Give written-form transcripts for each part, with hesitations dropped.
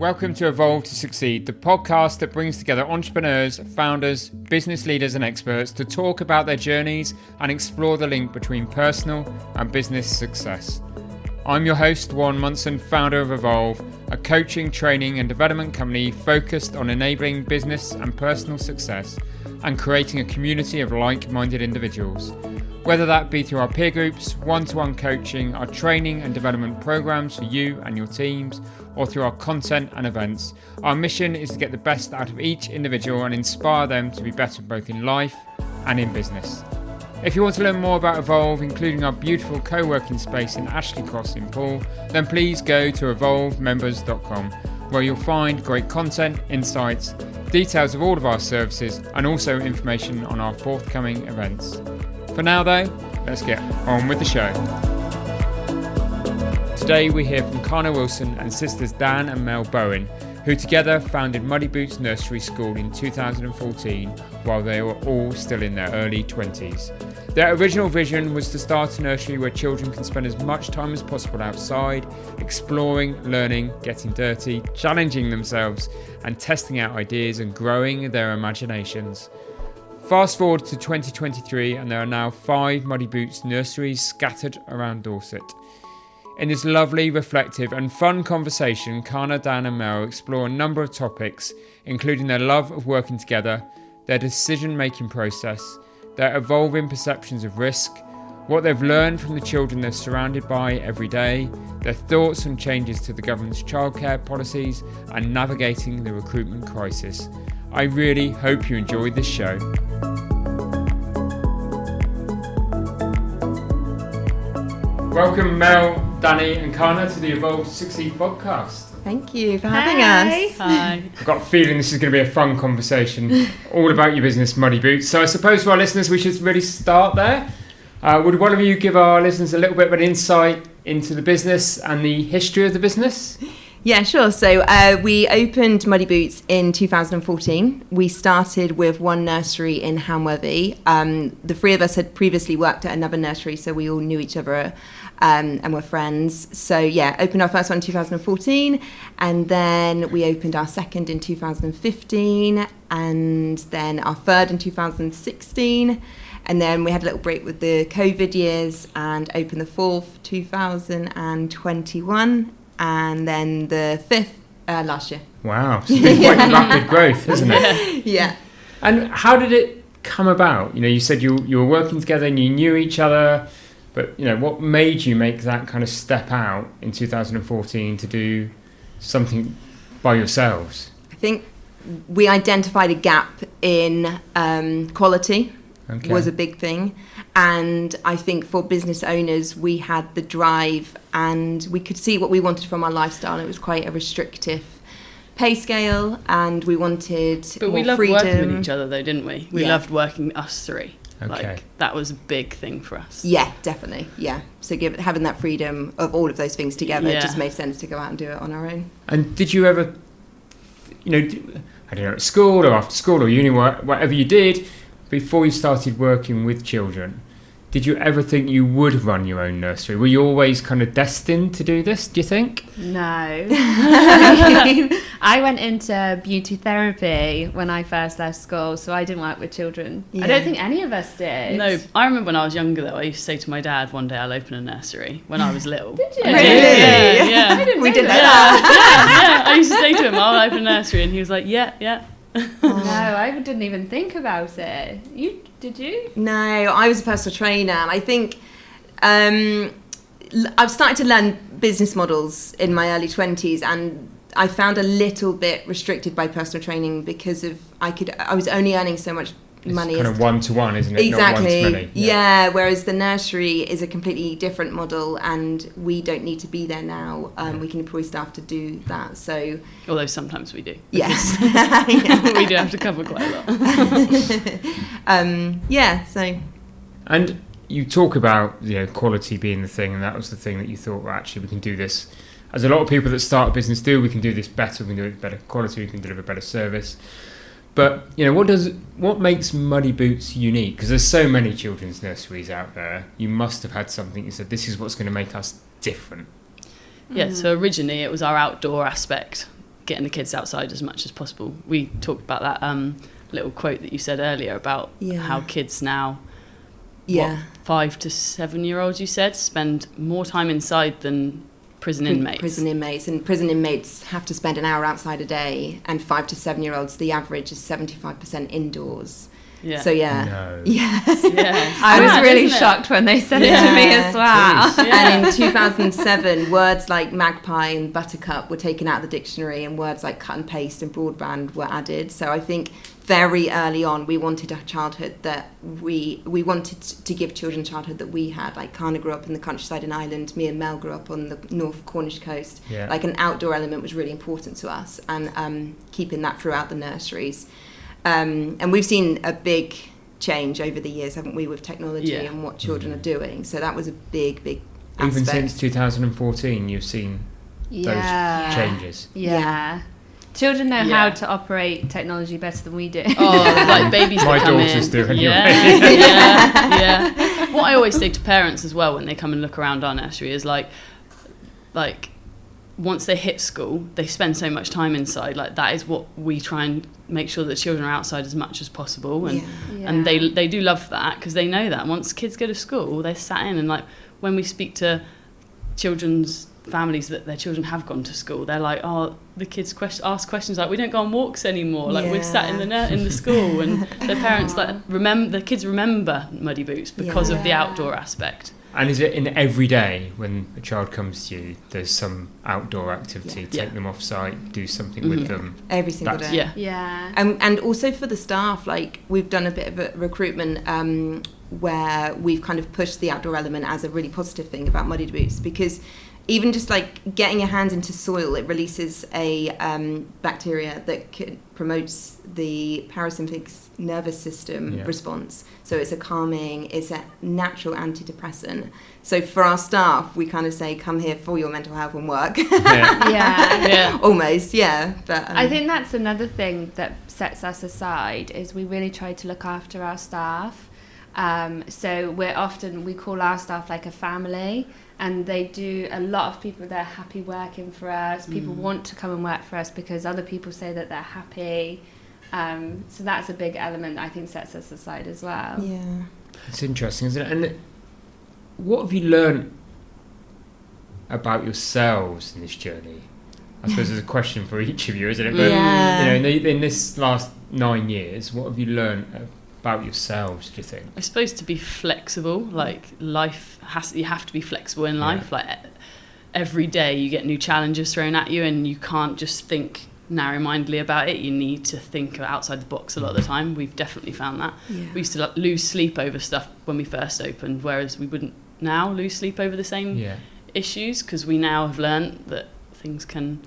Welcome to Evolve to Succeed, the podcast that brings together entrepreneurs, founders, business leaders and experts to talk about their journeys and explore the link between personal and business success. I'm your host, Warren Munson, founder of Evolve, a coaching, training and development company focused on enabling business and personal success and creating a community of like-minded individuals. Whether that be through our peer groups, one-to-one coaching, our training and development programs for you and your teams, or through our content and events, our mission is to get the best out of each individual and inspire them to be better both in life and in business. If you want to learn more about Evolve, including our beautiful co-working space in Ashley Cross in Poole, then please go to evolvemembers.com, where you'll find great content, insights, details of all of our services, and also information on our forthcoming events. For now though, let's get on with the show. Today we hear from Carna Wilson and sisters Dan and Mel Bowen, who together founded Muddy Boots Nursery School in 2014 while they were all still in their early 20s. Their original vision was to start a nursery where children can spend as much time as possible outside, exploring, learning, getting dirty, challenging themselves and testing out ideas and growing their imaginations. Fast forward to 2023 and there are now 5 Muddy Boots nurseries scattered around Dorset. In this lovely, reflective and fun conversation, Carna, Dan and Mel explore a number of topics, including their love of working together, their decision-making process, their evolving perceptions of risk, what they've learned from the children they're surrounded by every day, their thoughts on changes to the government's childcare policies, and navigating the recruitment crisis. I really hope you enjoyed this show. Welcome Mel, Dani and Carna to the Evolve to Succeed podcast. Thank you for having us. Hi. I've got a feeling this is going to be a fun conversation, all about your business, Muddy Boots. So I suppose for our listeners, we should really start there. Would one of you give our listeners a little bit of an insight into the business and the history of the business? Yeah, sure. So we opened Muddy Boots in 2014. We started with one nursery in Hamworthy. The three of us had previously worked at another nursery, so we all knew each other and were friends. So yeah, opened our first one in 2014, and then we opened our second in 2015, and then our third in 2016. And then we had a little break with the COVID years and opened the fourth 2021. And then the fifth last year. Wow, so it's been quite rapid growth, hasn't it? Yeah. And how did it come about? You know, you said you were working together and you knew each other, but you know, what made you make that kind of step out in 2014 to do something by yourselves? I think we identified a gap in quality. Okay. Was a big thing, and I think for business owners we had the drive and we could see what we wanted from our lifestyle. It was quite a restrictive pay scale and we wanted but more we loved freedom. working with each other though, didn't we? We loved working us three. Okay. Like that was a big thing for us. Yeah, definitely. Yeah, so having that freedom of all of those things together, it just made sense to go out and do it on our own. And did you ever, you know, I don't know, at school or after school or uni, whatever you did, before you started working with children, did you ever think you would run your own nursery? Were you always kind of destined to do this, do you think? No. I went into beauty therapy when I first left school, so I didn't work with children. Yeah. I don't think any of us did. No, I remember when I was younger though, I used to say to my dad, one day I'll open a nursery when I was little. Did you? Really? Yeah. I didn't We know did that. Yeah. I used to say to him, I'll open a nursery, and he was like, yeah. No, I didn't even think about it. Did you? No, I was a personal trainer, and I think I've started to learn business models in my early 20s, and I found a little bit restricted by personal training because of I was only earning so much money. It's kind of one-to-one, isn't it? Exactly. Not one to many. Yeah, whereas the nursery is a completely different model, and we don't need to be there now. We can employ staff to do that. So, Although sometimes we do. yes, We do have to cover quite a lot. yeah. So, And you talk about, you know, quality being the thing, and that was the thing that you thought, well, actually, we can do this. As a lot of people that start a business do, we can do this better. We can do it better quality. We can deliver better service. But, you know, what makes Muddy Boots unique? Because there's so many children's nurseries out there. You must have had something you said, this is what's going to make us different. Yeah, so originally it was our outdoor aspect. getting the kids outside as much as possible. We talked about that little quote that you said earlier about how kids now, 5 to 7 year olds, you said, spend more time inside than prison inmates. And prison inmates have to spend an hour outside a day, and 5 to 7 year olds, the average is 75% indoors. Yeah. So No. I was really shocked when they said it to me as well. And in 2007, words like magpie and buttercup were taken out of the dictionary, and words like cut and paste and broadband were added. So I think very early on, we wanted a childhood that we wanted to give children a childhood that we had. Like Carna grew up in the countryside in Ireland, me and Mel grew up on the North Cornish coast. Yeah. Like an outdoor element was really important to us, and keeping that throughout the nurseries. And we've seen a big change over the years, haven't we, with technology and what children are doing. So that was a big aspect. Even since 2014, you've seen those changes. Yeah. Children know how to operate technology better than we do. Oh, like babies My that come daughters in. do anyway. Yeah. What I always say to parents as well when they come and look around our nursery is like once they hit school, they spend so much time inside. Like that is what we try and make sure that children are outside as much as possible, and they do love that because they know that once kids go to school, they're sat in, and like when we speak to children's families that their children have gone to school, they're like, oh, the kids ask questions like, we don't go on walks anymore, like we're sat in the school, and their parents the kids remember Muddy Boots because of the outdoor aspect. And is it in every day when a child comes to you, there's some outdoor activity, take them off site, do something with them? Every single day. Yeah. And also for the staff, like we've done a bit of a recruitment where we've kind of pushed the outdoor element as a really positive thing about Muddy Boots, because even just like getting your hands into soil, it releases a bacteria that promotes the parasympathetic nervous system response. So it's it's a natural antidepressant. So for our staff, we kind of say, come here for your mental health and work. Almost, But I think that's another thing that sets us aside is we really try to look after our staff. So we call our staff like a family, and they do a lot of people, they're happy working for us. People want to come and work for us because other people say that they're happy. So that's a big element that I think sets us aside as well. Yeah. It's interesting, isn't it? And what have you learned about yourselves in this journey? I suppose there's a question for each of you, isn't it? But in this last 9 years, what have you learned about yourselves, do you think? I suppose to be flexible, like you have to be flexible in life. Like every day you get new challenges thrown at you, and you can't just think narrow-mindedly about it. You need to think outside the box a lot of the time. We've definitely found that. We used to lose sleep over stuff when we first opened, whereas we wouldn't now lose sleep over the same issues, because we now have learned that things can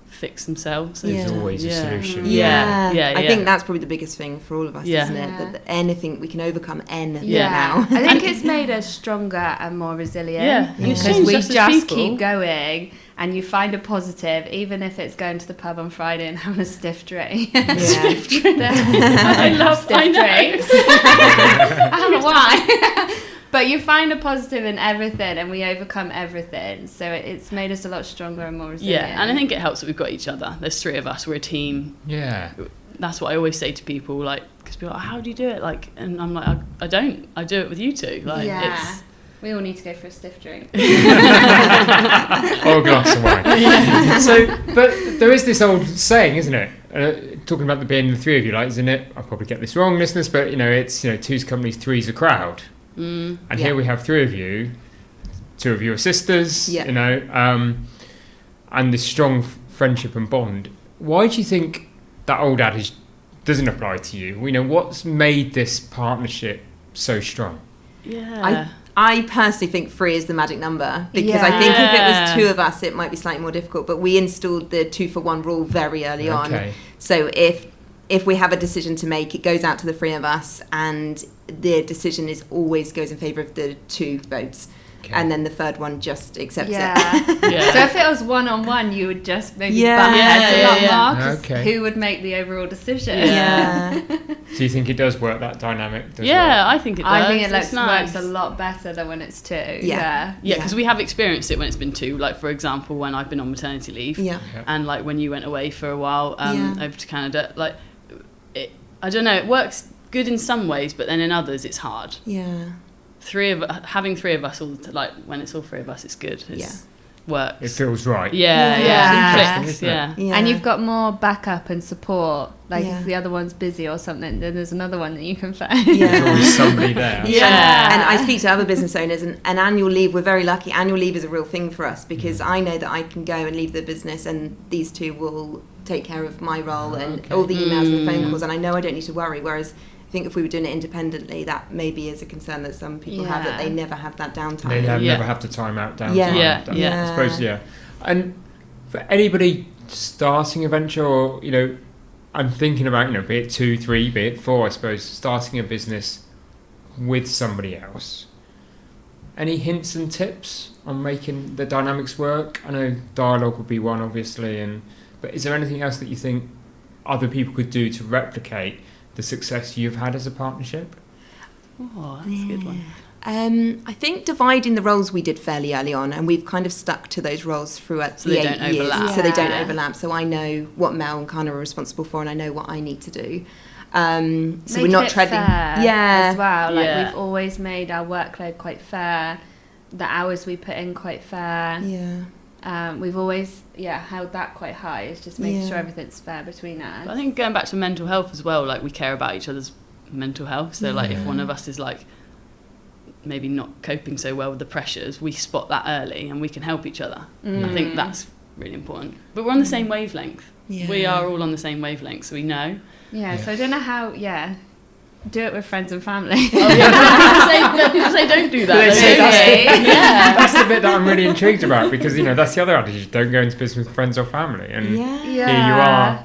fix themselves. There's always a solution. I think that's probably the biggest thing for all of us, isn't it? That anything we can overcome now. I think it's made us stronger and more resilient because we just keep going, and you find a positive, even if it's going to the pub on Friday and having a stiff drink. Stiff drink. I love stiff drinks. I don't know why. But you find a positive in everything, and we overcome everything. So it's made us a lot stronger and more resilient. Yeah, and I think it helps that we've got each other. There's 3 of us. We're a team. Yeah. That's what I always say to people, like, because people are like, how do you do it? Like, and I'm like, I don't. I do it with you two. Like, we all need to go for a stiff drink. Or a glass of wine. So, but there is this old saying, isn't it? Talking about being the 3 of you, like, isn't it? I'll probably get this wrong, listeners, but it's 2's company, 3's a crowd. And here we have 3 of you, 2 of you are sisters, and this strong friendship and bond. Why do you think that old adage doesn't apply to you? What's made this partnership so strong? Yeah. I personally think 3 is the magic number, because I think if it was 2 of us, it might be slightly more difficult. But we installed the 2-for-1 rule very early on. So if we have a decision to make, it goes out to the 3 of us, and the decision always goes in favour of the 2 votes. Okay. And then the third one just accepts it. Yeah. So if it was one-on-one, you would just maybe Yeah. bump heads a lot more, 'cause Okay. who would make the overall decision? Yeah. Do you think it does work, that dynamic? I think it does. I think it It's nice. works a lot better than when it's two. Yeah. Yeah, because we have experienced it when it's been two. Like, for example, when I've been on maternity leave, Yeah. and like when you went away for a while Yeah. over to Canada, like, I don't know, it works good in some ways, but then in others it's hard. Yeah. Having three of us like when it's all three of us, it's good. Works. It feels right. Yeah. Yeah. It clicks, yeah. And you've got more backup and support. Like Yeah. if the other one's busy or something, then there's another one that you can phone. There's always somebody there. Yeah. And I speak to other business owners, and annual leave, we're very lucky. Annual leave is a real thing for us because I know that I can go and leave the business and these two will take care of my role and all the emails and the phone calls, and I know I don't need to worry. Whereas I think if we were doing it independently, that maybe is a concern that some people have, that they never have that downtime. They never have to time out downtime. Yeah. I suppose, And for anybody starting a venture, or, I'm thinking about, be it 2, 3, be it 4, I suppose, starting a business with somebody else. Any hints and tips on making the dynamics work? I know dialogue would be one, obviously, but is there anything else that you think other people could do to replicate the success you've had as a partnership? Oh, that's a good one. I think dividing the roles we did fairly early on, and we've kind of stuck to those roles throughout the 8 years, so they don't overlap. So I know what Mel and Carna are responsible for, and I know what I need to do. So we're not treading. As well. Like we've always made our workload quite fair, the hours we put in quite fair. We've always held that quite high. It's just making sure everything's fair between us. But I think going back to mental health as well, like we care about each other's mental health. So like if one of us is like maybe not coping so well with the pressures, we spot that early and we can help each other. I think that's really important. But we're on the same wavelength. We are all on the same wavelength, so we know. So I don't know how. Do it with friends and family. Oh yeah, people say don't do that. That's the bit that I'm really intrigued about, because that's the other attitude. Don't go into business with friends or family, and here you are,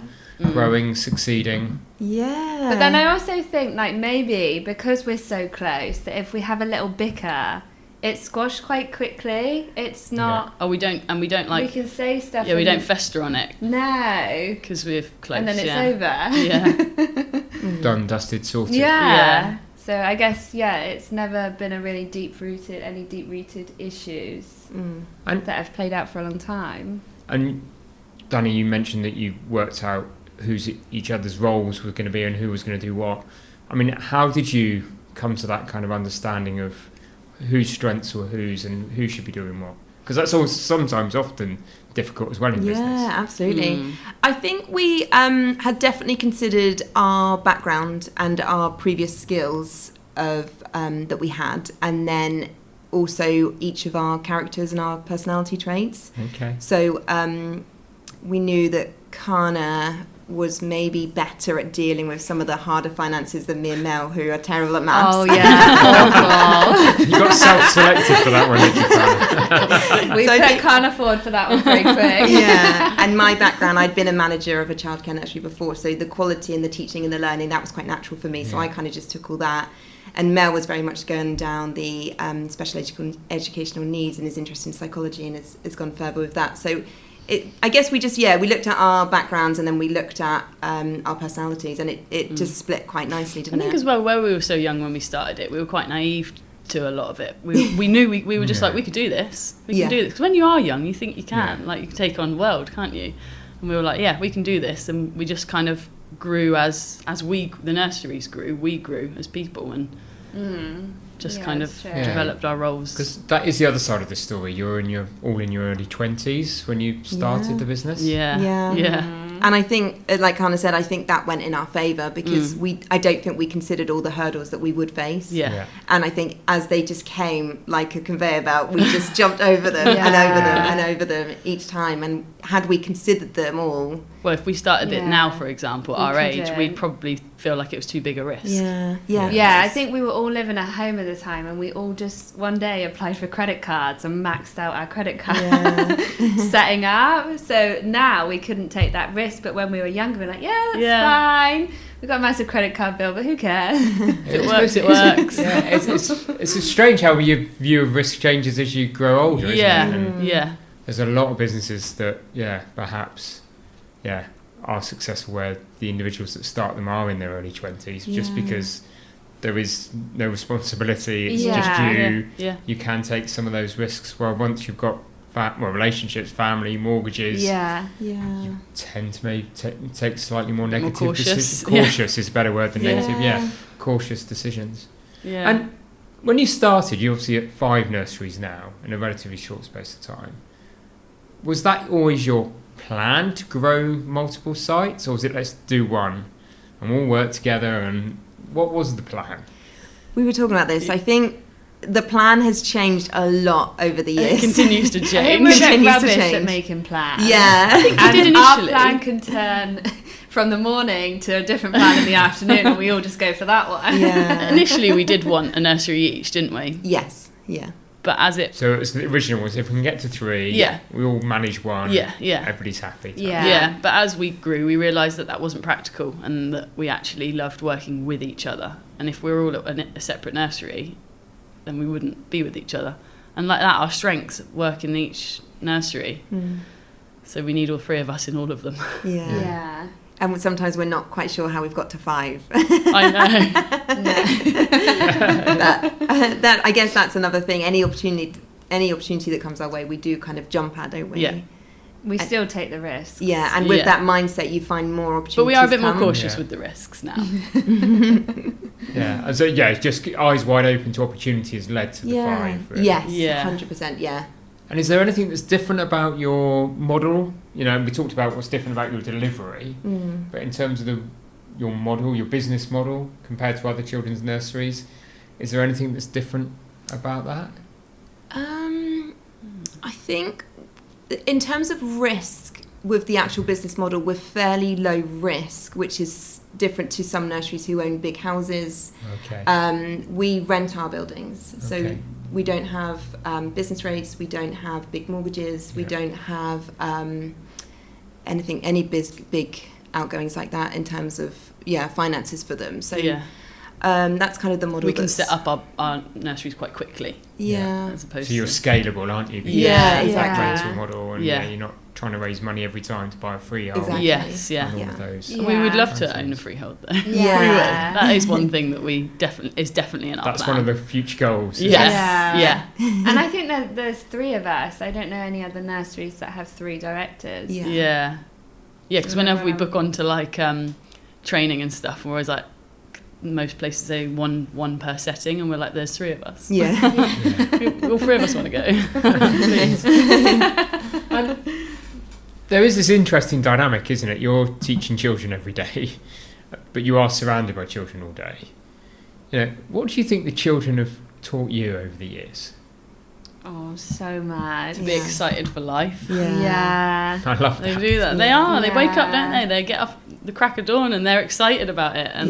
growing, succeeding. But then I also think like maybe because we're so close that if we have a little bicker, it's squashed quite quickly. It's not. Oh, we don't like. We can say stuff. Yeah, we don't fester on it. No. Because we're close. And then it's over. Yeah. Done, dusted, sorted. Yeah. So I guess it's never been a really deep rooted issues that have played out for a long time. And Dani, you mentioned that you worked out whose each other's roles were going to be and who was going to do what. I mean, how did you come to that kind of understanding of whose strengths were whose and who should be doing what? Because that's also sometimes often difficult as well in business. Yeah, absolutely. I think we had definitely considered our background and our previous skills of that we had, and then also each of our characters and our personality traits. Okay. So we knew that Carna was maybe better at dealing with some of the harder finances than me and Mel, who are terrible at maths. Oh yeah. You got self-selected for that one, didn't you? We put Carna forward for that one very quick. And my background, I'd been a manager of a childcare nursery before, so the quality and the teaching and the learning, that was quite natural for me. So I kind of just took all that. And Mel was very much going down the special educational needs and is interested in psychology and has gone further with that. So I guess we just, we looked at our backgrounds and then we looked at our personalities, and it just split quite nicely, didn't it? I think as well, where we were so young when we started it, we were quite naive to a lot of it. We knew we were just like, we could do this. We can do this. Because when you are young, you think you can. Like, you can take on the world, can't you? And we were like, we can do this. And we just kind of grew as the nurseries grew. We grew as people and kind of developed our roles. Because that is the other side of the story. You're all in your early 20s when you started the business. Yeah. And I think, like Carna said, I think that went in our favour because I don't think we considered all the hurdles that we would face. Yeah. And I think as they just came like a conveyor belt, we just jumped over them and over them and over them each time. And had we considered them all... Well, if we started it now, for example, our age, we'd probably feel like it was too big a risk. I think we were all living at home at the time, and we all just one day applied for credit cards and maxed out our credit card setting up. So now we couldn't take that risk, but when we were younger, we were like, that's fine. We've got a massive credit card bill, but who cares? It works, it works. It's strange how your view of risk changes as you grow older, isn't it? And there's a lot of businesses that, perhaps, are successful where the individuals that start them are in their early 20s, just because there is no responsibility, it's just you. You can take some of those risks. Well, once you've got relationships, family, mortgages, you tend to maybe take slightly more negative decisions. Cautious is a better word than negative. Cautious decisions. And when you started, you're obviously at 5 nurseries now in a relatively short space of time. Was that always your plan to grow multiple sites, or was it let's do one and we'll work together? And what was the plan? We were talking about this. I think the plan has changed a lot over the years. It continues to change. We're rubbish at making plans. I think we did initially. Our plan can turn from the morning to a different plan in the afternoon, and we all just go for that one. Initially we did want a nursery each, didn't we? Yes. But so it was, the original was if we can get to 3, we all manage one. Everybody's happy. But as we grew, we realised that wasn't practical, and that we actually loved working with each other. And if we were all at a separate nursery, then we wouldn't be with each other. And like that, our strengths work in each nursery. So we need all 3 of us in all of them. And sometimes we're not quite sure how we've got to 5. I know. But I guess that's another thing. Any opportunity that comes our way, we do kind of jump at, don't we? We still take the risks. And with that mindset, you find more opportunities. But we are a bit more cautious with the risks now. And so just eyes wide open to opportunity has led to the 5. Really. Yes, 100%. And is there anything that's different about your model? We talked about what's different about your delivery, but in terms of your model, your business model, compared to other children's nurseries, is there anything that's different about that? I think in terms of risk with the actual business model, we're fairly low risk, which is different to some nurseries who own big houses. We rent our buildings, so we don't have business rates, we don't have big mortgages, we don't have any big outgoings like that in terms of finances for them. So that's kind of the model. We can set up our nurseries quite quickly. As opposed so you're scalable, aren't you? Exactly. Rental model, and you're not trying to raise money every time to buy a freehold. Exactly. Yes, and all of those. We would love to own a freehold, though. We would. That is one thing that is definitely in our plan. That's one of the future goals. Yes. And I think that there's 3 of us. I don't know any other nurseries that have 3 directors. Because whenever we book onto training and stuff, we're always like, most places say one per setting, and we're like, there's 3 of us. All 3 of us want to go. Please. There is this interesting dynamic, isn't it? You're teaching children every day, but you are surrounded by children all day. What do you think the children have taught you over the years? Oh, so mad. To be excited for life. I love that. They do that. They are. They wake up, don't they? They get up the crack of dawn and they're excited about it. And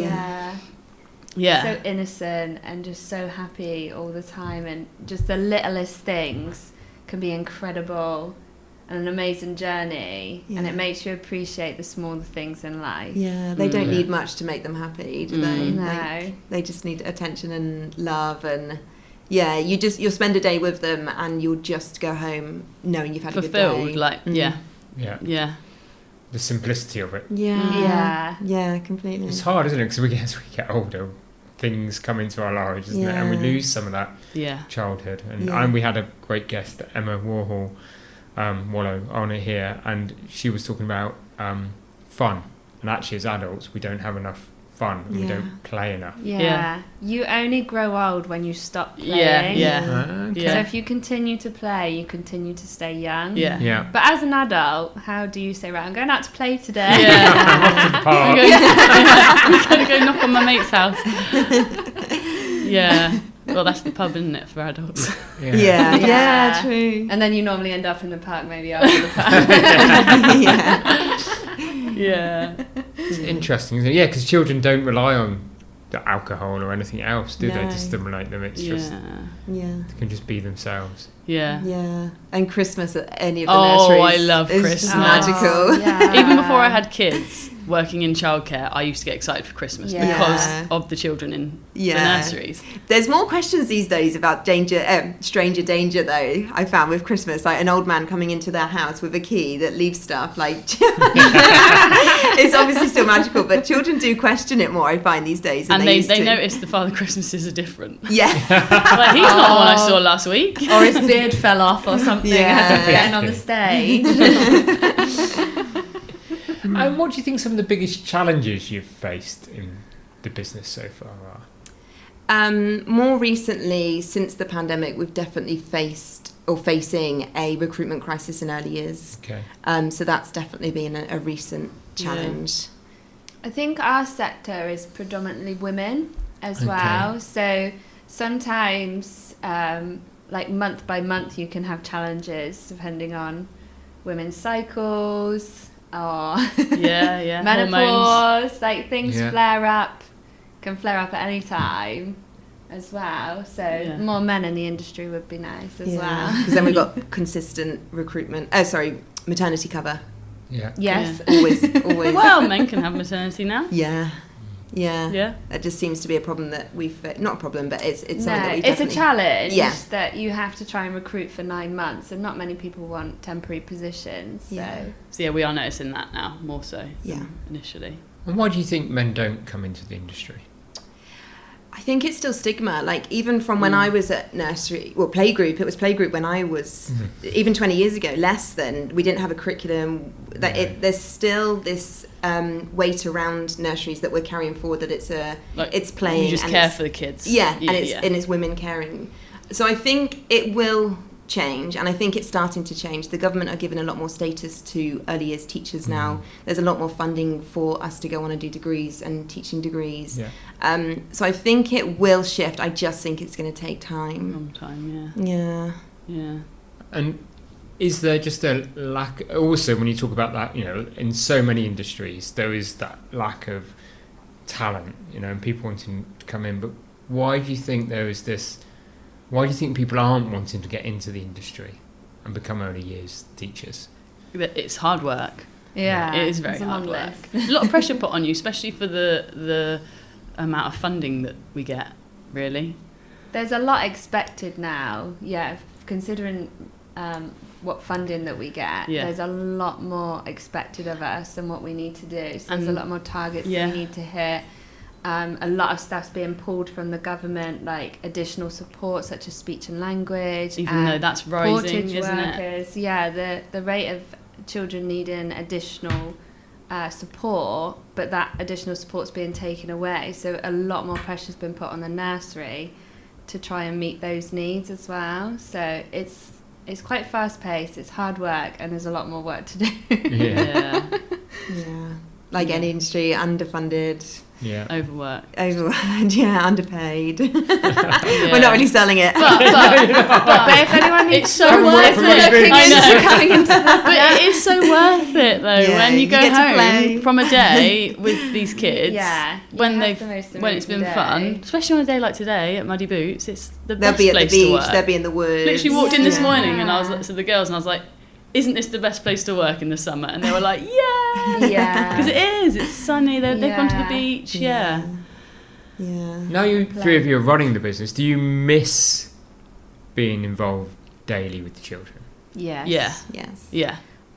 so innocent and just so happy all the time, and just the littlest things can be incredible and an amazing journey, and it makes you appreciate the smaller things in life. They don't need much to make them happy, do they? No. They just need attention and love, and you'll spend a day with them and you'll just go home knowing you've had a good day. The simplicity of it. Yeah, completely. It's hard, isn't it? Because as we get older, things come into our lives, isn't it? And we lose some of that childhood. And we had a great guest, Emma Wallow, on it here, and she was talking about fun. And actually, as adults, we don't have enough fun, and we don't play enough. You only grow old when you stop playing. So if you continue to play, you continue to stay young. But as an adult, how do you say, right, I'm going out to play today? I'm off to the park. We're going to go knock on my mate's house. Well, that's the pub, isn't it, for adults? True. And then you normally end up in the park maybe after the It's interesting, isn't it? Yeah, because children don't rely on the alcohol or anything else, do they, to stimulate them? It's just they can just be themselves. Yeah. And Christmas at any of the nurseries. I love is Christmas. just magical. Even before I had kids, working in childcare, I used to get excited for Christmas because of the children in the nurseries. There's more questions these days about stranger danger, though, I found with Christmas. Like an old man coming into their house with a key that leaves stuff. Like, it's obviously still magical, but children do question it more, I find, these days. And they notice the Father Christmases are different. Yeah. Like, he's not the one I saw last week. Or his beard fell off or something as he's getting on the stage. And what do you think some of the biggest challenges you've faced in the business so far are? More recently, since the pandemic, we've definitely facing a recruitment crisis in early years. Okay. So that's definitely been a recent challenge. I think our sector is predominantly women as well. So sometimes, like month by month, you can have challenges depending on women's cycles or menopause. Hormones. Like things can flare up at any time as well. So more men in the industry would be nice as well. Because then we've got consistent recruitment. Maternity cover. Yeah. Yes. Always. Well, men can have maternity now. Yeah. Yeah. That just seems to be a problem that not a problem, but it's something that we it's a challenge that you have to try and recruit for 9 months, and not many people want temporary positions. So we are noticing that now more so than initially. And why do you think men don't come into the industry? I think it's still stigma. Like even from when I was at playgroup, it was playgroup when I was even 20 years ago. We didn't have a curriculum. There's still this weight around nurseries that we're carrying forward, that it's playing. You just care for the kids. And it's women caring. So I think it will change, and I think it's starting to change. The government are giving a lot more status to early years teachers now. There's a lot more funding for us to go on and do degrees and teaching degrees. So I think it will shift. I just think it's going to take time. Long time, Yeah. And is there just a lack, also when you talk about that, in so many industries there is that lack of talent, and people wanting to come in, but why do you think there is this? Why do you think people aren't wanting to get into the industry and become early years teachers? It's hard work. Yeah, it is very hard work. There's a lot of pressure put on you, especially for the amount of funding that we get, really. There's a lot expected now, considering what funding that we get. There's a lot more expected of us than what we need to do. So there's a lot more targets that we need to hit. A lot of stuff's being pulled from the government, like additional support such as speech and language. Even though that's rising, isn't workers. it? The rate of children needing additional support, but that additional support's being taken away. So a lot more pressure's been put on the nursery to try and meet those needs as well. So it's quite fast paced, it's hard work, and there's a lot more work to do. Like any industry, underfunded. Overworked, underpaid. We're not really selling it. But if anyone needs it's so worth it. Coming into that. But it is so worth it though, when you go home from a day with these kids. When it's been fun, especially on a day like today at Muddy Boots, it's the best place to work. They'll be at the beach, they'll be in the woods. Literally walked in this morning and I was like, to the girls, and I was like, isn't this the best place to work in the summer? And they were like, because it is. It's sunny. They've gone to the beach. Now you three of you are running the business. Do you miss being involved daily with the children? Yes.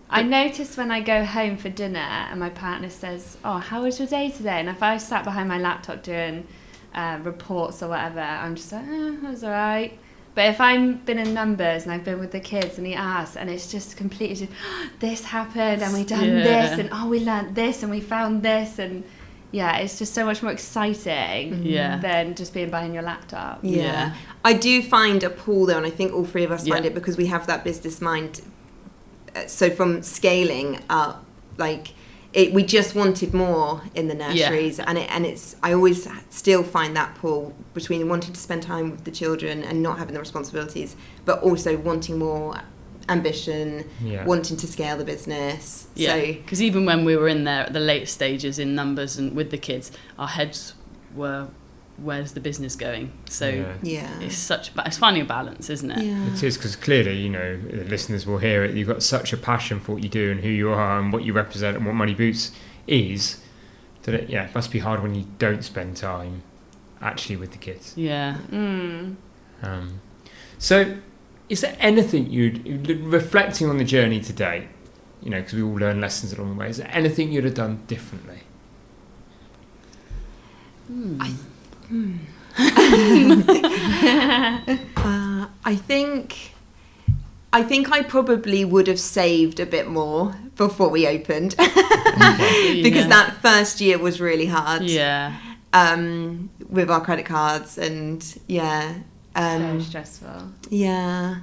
I notice when I go home for dinner and my partner says, "Oh, how was your day today?" And if I sat behind my laptop doing reports or whatever, I'm just like, "Oh, that was all right." But if I've been in numbers and I've been with the kids and he asks, and it's just completely just, this happened and we done this, and we learnt this and we found this, and it's just so much more exciting than just being behind your laptop. I do find a pull though, and I think all three of us find it, because we have that business mind. So from scaling up, we just wanted more in the nurseries, and it's I always still find that pull between wanting to spend time with the children and not having the responsibilities, but also wanting more ambition, wanting to scale the business. Yeah, because even when we were in there at the late stages in numbers and with the kids, our heads were, where's the business going? So it's finding a balance, isn't it? Yeah. It is, because clearly, you know, the listeners will hear it, you've got such a passion for what you do and who you are and what you represent and what Muddy Boots is, that it must be hard when you don't spend time actually with the kids. Yeah. So is there anything reflecting on the journey today, you know, because we all learn lessons along the way, is there anything you'd have done differently? I think I probably would have saved a bit more before we opened because that first year was really hard. Yeah. With our credit cards and so stressful. Yeah.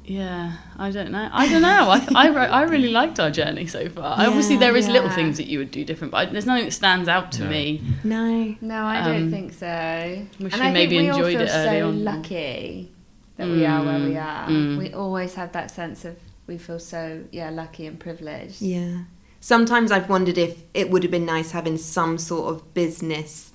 Yeah, I don't know. I really liked our journey so far. Obviously, there is little things that you would do different, but there's nothing that stands out to me. No, I don't think so. Wish and we maybe enjoyed it early so on. Lucky that we are where we are. We always have that sense of we feel so lucky and privileged. Yeah. Sometimes I've wondered if it would have been nice having some sort of business,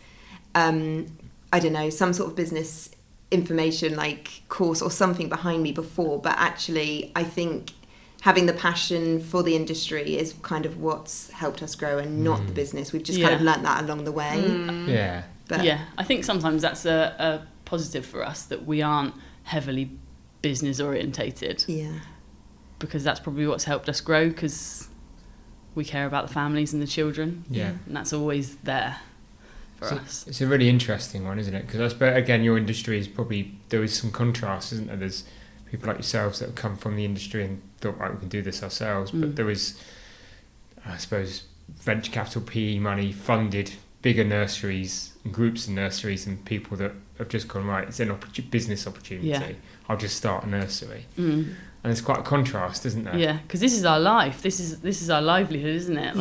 I don't know, some sort of business information like course or something behind me before, but actually I think having the passion for the industry is kind of what's helped us grow and not the business. We've just kind of learnt that along the way. But I think sometimes that's a positive for us, that we aren't heavily business orientated, because that's probably what's helped us grow, because we care about the families and the children, and that's always there for us. It's a really interesting one, isn't it? Because I suppose, again, your industry is probably, there is some contrast, isn't there? There's people like yourselves that have come from the industry and thought, right, we can do this ourselves, but there is, I suppose, venture capital, PE money funded bigger nurseries and groups of nurseries and people that have just gone, right, it's an business opportunity, I'll just start a nursery. And there's quite a contrast, isn't there? Yeah, because this is our life, this is our livelihood, isn't it?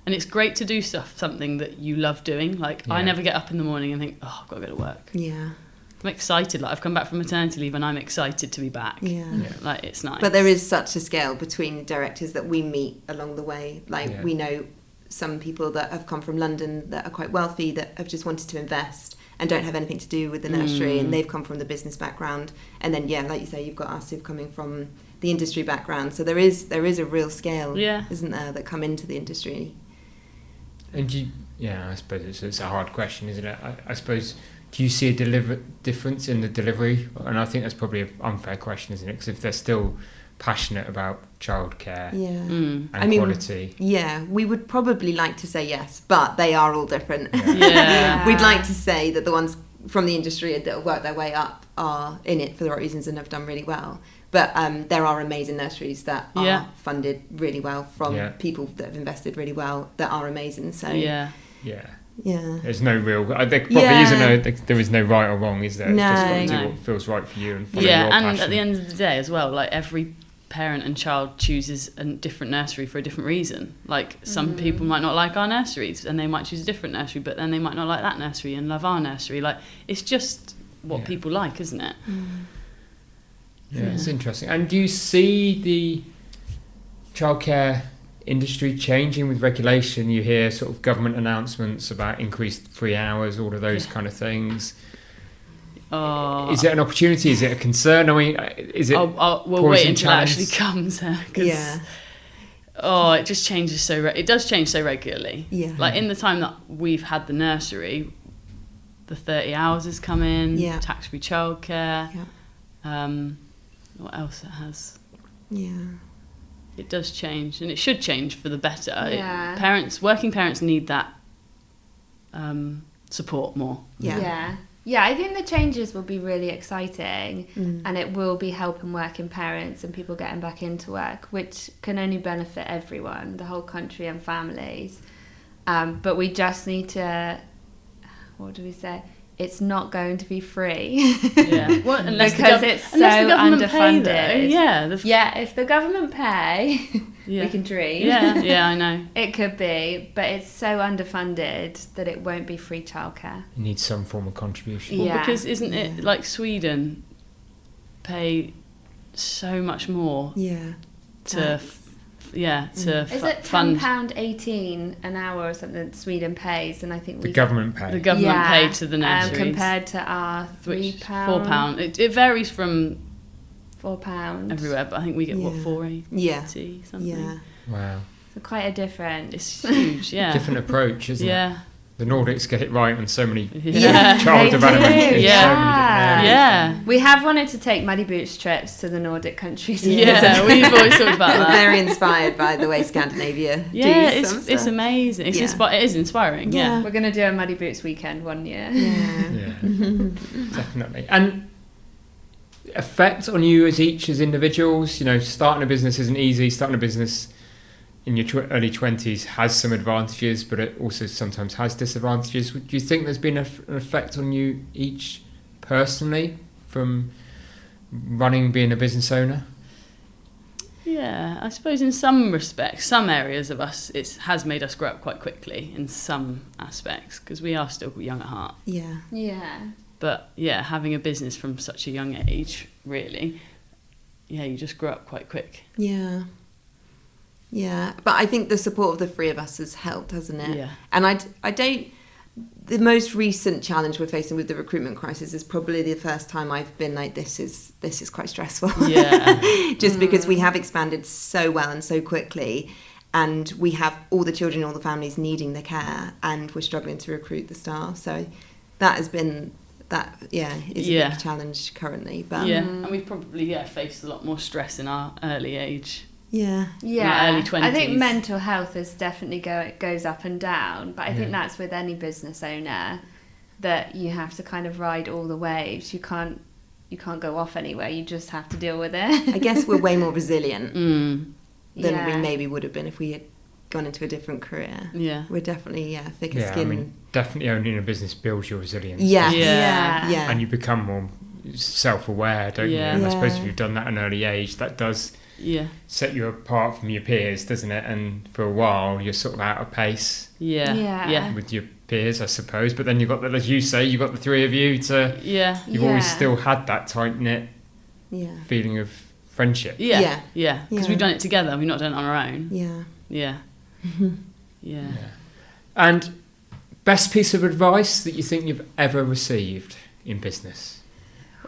And it's great to do something that you love doing. I never get up in the morning and think, oh, I've got to go to work. I'm excited. I've come back from maternity leave and I'm excited to be back. It's nice. But there is such a scale between directors that we meet along the way. We know some people that have come from London that are quite wealthy, that have just wanted to invest and don't have anything to do with the nursery, and they've come from the business background. And then, like you say, you've got us who've coming from the industry background. So there is a real scale, isn't there, that come into the industry. And I suppose it's a hard question, isn't it? I suppose, do you see a difference in the delivery? And I think that's probably an unfair question, isn't it? Because if they're still passionate about childcare and quality. We would probably like to say yes, but they are all different. We'd like to say that the ones from the industry that have worked their way up are in it for the right reasons and have done really well. But there are amazing nurseries that are funded really well from people that have invested really well, that are amazing. So there's no real. There probably there is no right or wrong, is there? It's just got to do what feels right for you and follow your passion. And at the end of the day as well, every parent and child chooses a different nursery for a different reason. Some people might not like our nurseries and they might choose a different nursery, but then they might not like that nursery and love our nursery. It's just what people like, isn't it? It's interesting. And do you see the childcare industry changing with regulation? You hear sort of government announcements about increased 3 hours, all of those kind of things. Is it an opportunity? Is it a concern? I mean, is it? We'll wait until it actually comes. It just changes it does change so regularly. In the time that we've had the nursery, the 30 hours has come in. Tax-free childcare. What else it has? It does change, and it should change for the better. Working parents need that support more. I think the changes will be really exciting, and it will be helping working parents and people getting back into work, which can only benefit everyone, the whole country and families. But we just need to, what do we say? It's not going to be free. Because it's so underfunded. If the government pay, we can dream. I know. It could be, but it's so underfunded that it won't be free childcare. You need some form of contribution. Because isn't it like Sweden pay so much more Yeah. to Is it fund. £10.18 an hour or something that Sweden pays, and I think The government pay. The government paid to the nurseries. compared to our which £3. £4. It varies from £4 everywhere, but I think we get what, Yeah. £4.80 something. Yeah. Wow. So quite a difference. It's huge, yeah. Different approach, isn't it? Yeah. The Nordics get it right on so many Yeah. child They development do, in so many yeah. different areas. Yeah. We have wanted to take Muddy Boots trips to the Nordic countries. Yeah, we've always talked about We're that. very inspired by the way Scandinavia Yeah, do some it's stuff. amazing. It's Yeah. it is inspiring, yeah. We're going to do a Muddy Boots weekend one year. Yeah. Yeah, definitely. And effect on you as individuals, starting a business isn't easy. Starting a business in your early 20s has some advantages, but it also sometimes has disadvantages. Do you think there's been an effect on you each personally from being a business owner? Yeah, I suppose in some respects, some areas of us, it has made us grow up quite quickly in some aspects, because we are still young at heart. Yeah. Yeah. But yeah, having a business from such a young age, really, yeah, you just grow up quite quick. Yeah. Yeah. But I think the support of the three of us has helped, hasn't it? Yeah. And I don't. The most recent challenge we're facing with the recruitment crisis is probably the first time I've been like, this is quite stressful. Yeah. Just because we have expanded so well and so quickly, and we have all the children, all the families needing the care, and we're struggling to recruit the staff. So that has been is a big challenge currently. But And we've probably faced a lot more stress in our early age. Yeah. Yeah, early 20s. I think mental health is definitely goes up and down, but I think that's with any business owner, that you have to kind of ride all the waves. You can't go off anywhere. You just have to deal with it. I guess we're way more resilient than Yeah. we maybe would have been if we had gone into a different career. Yeah. We're definitely thicker Yeah, skin. I mean, definitely owning a business builds your resilience. Yeah. doesn't it? Yeah. And you become more self-aware, don't you? And I suppose if you've done that at an early age, that does set you apart from your peers, doesn't it? And for a while, you're sort of out of pace with your peers, I suppose. But then you've got, as you say, you've got the three of you to... You've always still had that tight-knit feeling of friendship. Because we've done it together. We've not done it on our own. Yeah. And best piece of advice that you think you've ever received in business?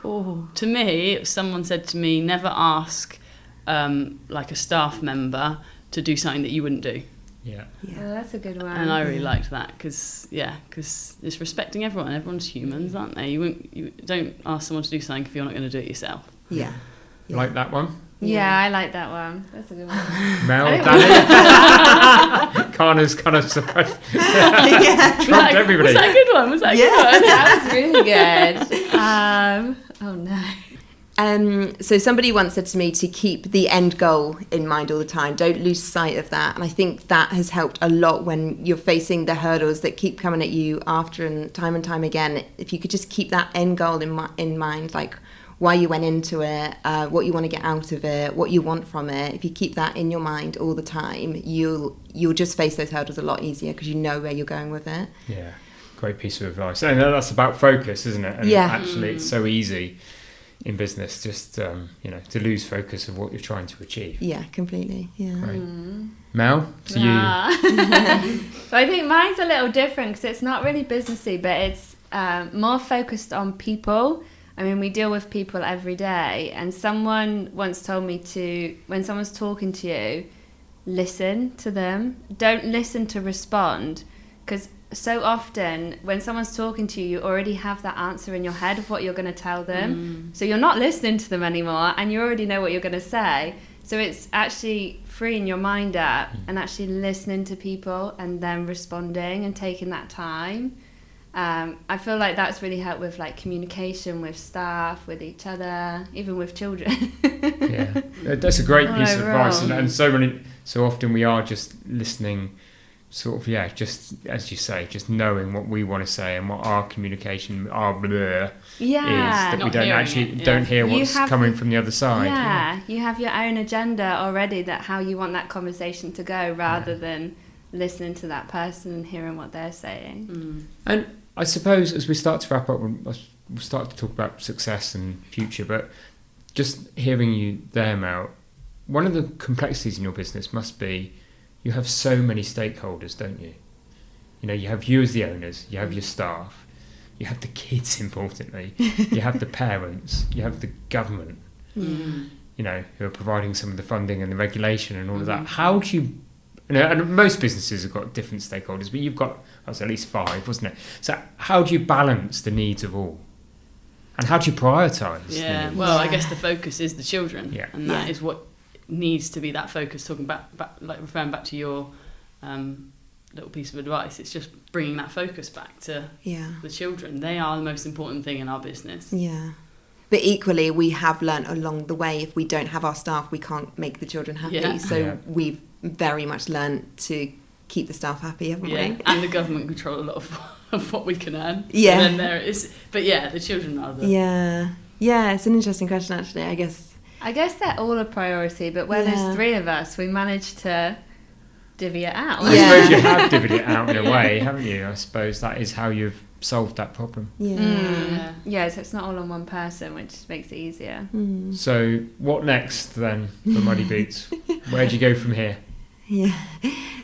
Oh, to me, someone said to me, never ask like a staff member to do something that you wouldn't do. Oh, that's a good one. And I really liked that because it's respecting everyone. Everyone's humans, aren't they? You don't ask someone to do something if you're not going to do it yourself. Like that one? Yeah, I like that one. That's a good one. Mel, Dani. Carna's kind of surprised. Trumped everybody. Was that a good one? Was that a good one? That was really good. Oh no. So somebody once said to me to keep the end goal in mind all the time. Don't lose sight of that. And I think that has helped a lot when you're facing the hurdles that keep coming at you after and time again. If you could just keep that end goal in mind, like why you went into it, what you want to get out of it, what you want from it. If you keep that in your mind all the time, you'll just face those hurdles a lot easier because you know where you're going with it. Yeah, great piece of advice. And that's about focus, isn't it? And actually, it's so easy in business just to lose focus of what you're trying to achieve. Yeah, completely. Yeah. Great. Mel, to So I think mine's a little different because it's not really businessy, but it's more focused on people. I mean, we deal with people every day, and someone once told me when someone's talking to you, listen to them. Don't listen to respond, because so often when someone's talking to you, you already have that answer in your head of what you're going to tell them. So you're not listening to them anymore, and you already know what you're going to say. So it's actually freeing your mind up and actually listening to people and then responding and taking that time. I feel like that's really helped with like communication with staff, with each other, even with children. That's a great piece of advice, and so often we are just listening, sort of just as you say, just knowing what we want to say and what our communication, our blur is, that we don't hear what's coming from the other side. You have your own agenda already, that how you want that conversation to go, rather than listening to that person and hearing what they're saying. And I suppose as we start to wrap up, we'll start to talk about success and future, but just hearing you there, Mel, one of the complexities in your business must be you have so many stakeholders, don't you? You know, you have you as the owners, you have your staff, you have the kids, importantly, you have the parents, you have the government, you know, who are providing some of the funding and the regulation and all of that. How do you know, and most businesses have got different stakeholders, but you've got, at least 5, wasn't it? So how do you balance the needs of all? And how do you prioritise? Yeah, well, I guess the focus is the children, and that is what needs to be that focus. Talking back like referring back to your little piece of advice, it's just bringing that focus back to the children. They are the most important thing in our business. Yeah. But equally, we have learnt along the way, if we don't have our staff, we can't make the children happy. Yeah. So we've very much learnt to keep the staff happy, haven't we? And the government control a lot of what we can earn. Yeah. And then there is, but the children are the... Yeah, it's an interesting question, actually, I guess. I guess they're all a priority, but where there's 3 of us, we managed to divvy it out. I suppose you have divvied it out in a way, haven't you? I suppose that is how you've solved that problem. Yeah, so it's not all on one person, which makes it easier. So what next then for Muddy Boots? Where do you go from here? Yeah.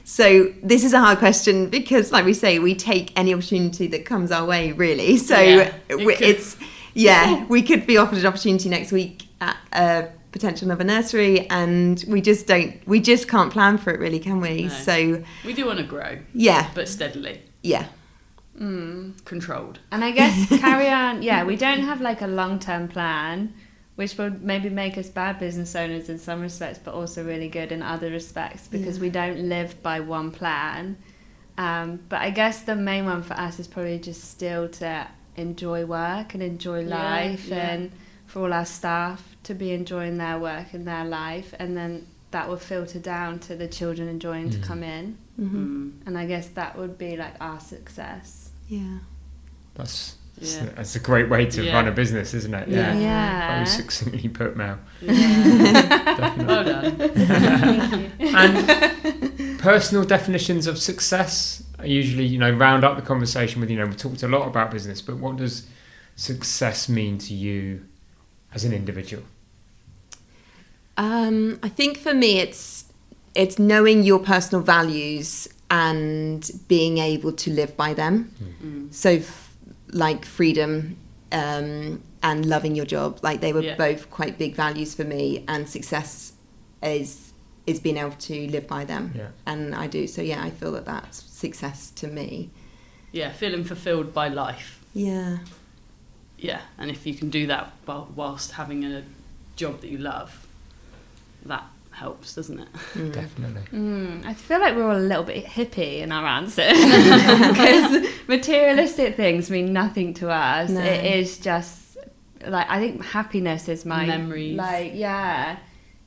So this is a hard question because, like we say, we take any opportunity that comes our way, really. So we could be offered an opportunity next week at a potential another nursery, and we just can't plan for it, really, can we? No. So we do want to grow. Yeah. But steadily. Yeah. Controlled. And I guess carry on. Yeah, we don't have like a long-term plan, which would maybe make us bad business owners in some respects, but also really good in other respects because we don't live by one plan. But I guess the main one for us is probably just still to enjoy work and enjoy life, and for all our staff to be enjoying their work and their life, and then that will filter down to the children enjoying to come in. And I guess that would be like our success. Yeah. That's a great way to run a business, isn't it? Very succinctly put, Mel. Definitely. Well done. And personal definitions of success, I usually, round up the conversation with, we talked a lot about business, but what does success mean to you as an individual? I think for me it's knowing your personal values and being able to live by them. So like freedom and loving your job, like they were both quite big values for me, and success is being able to live by them. And I do. So I feel that that's success to me. Feeling fulfilled by life. Yeah, and if you can do that whilst having a job that you love, that helps, doesn't it? Definitely. I feel like we're all a little bit hippie in our answer because materialistic things mean nothing to us. No. It is just like, I think happiness is my memories.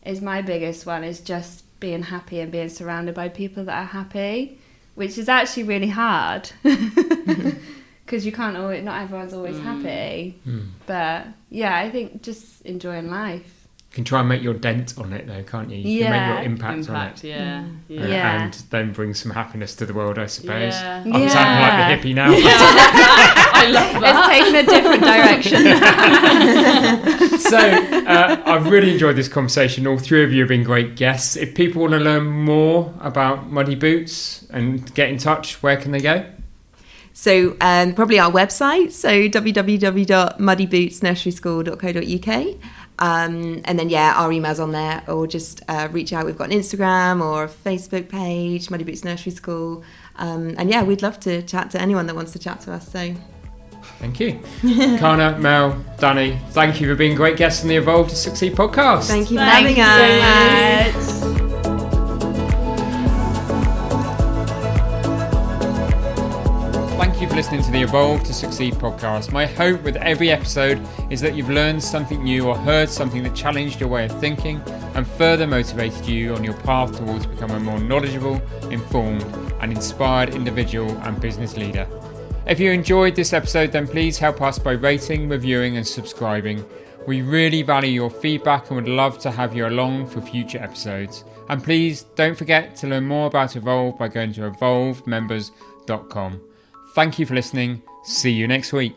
Is my biggest one, is just being happy and being surrounded by people that are happy, which is actually really hard because you can't always, not everyone's always happy. But I think just enjoying life. You can try and make your dent on it, though, can't you? You can make your impact on it. And then bring some happiness to the world, I suppose. I'm sounding like a hippie now. I love that. It's taken a different direction. So, I've really enjoyed this conversation. All 3 of you have been great guests. If people want to learn more about Muddy Boots and get in touch, where can they go? So probably our website, so www.muddybootsnurseryschool.co.uk. And then our email's on there, or just reach out. We've got an Instagram or a Facebook page, Muddy Boots Nursery School, and we'd love to chat to anyone that wants to chat to us. So thank you. Carna, Mel, Dani, thank you for being great guests on the Evolve to Succeed podcast. Thank you for having us. So much. Thank you for listening to the Evolve to Succeed podcast. My hope with every episode is that you've learned something new or heard something that challenged your way of thinking and further motivated you on your path towards becoming a more knowledgeable, informed and inspired individual and business leader. If you enjoyed this episode, then please help us by rating, reviewing and subscribing. We really value your feedback and would love to have you along for future episodes. And please don't forget to learn more about Evolve by going to evolvemembers.com. Thank you for listening. See you next week.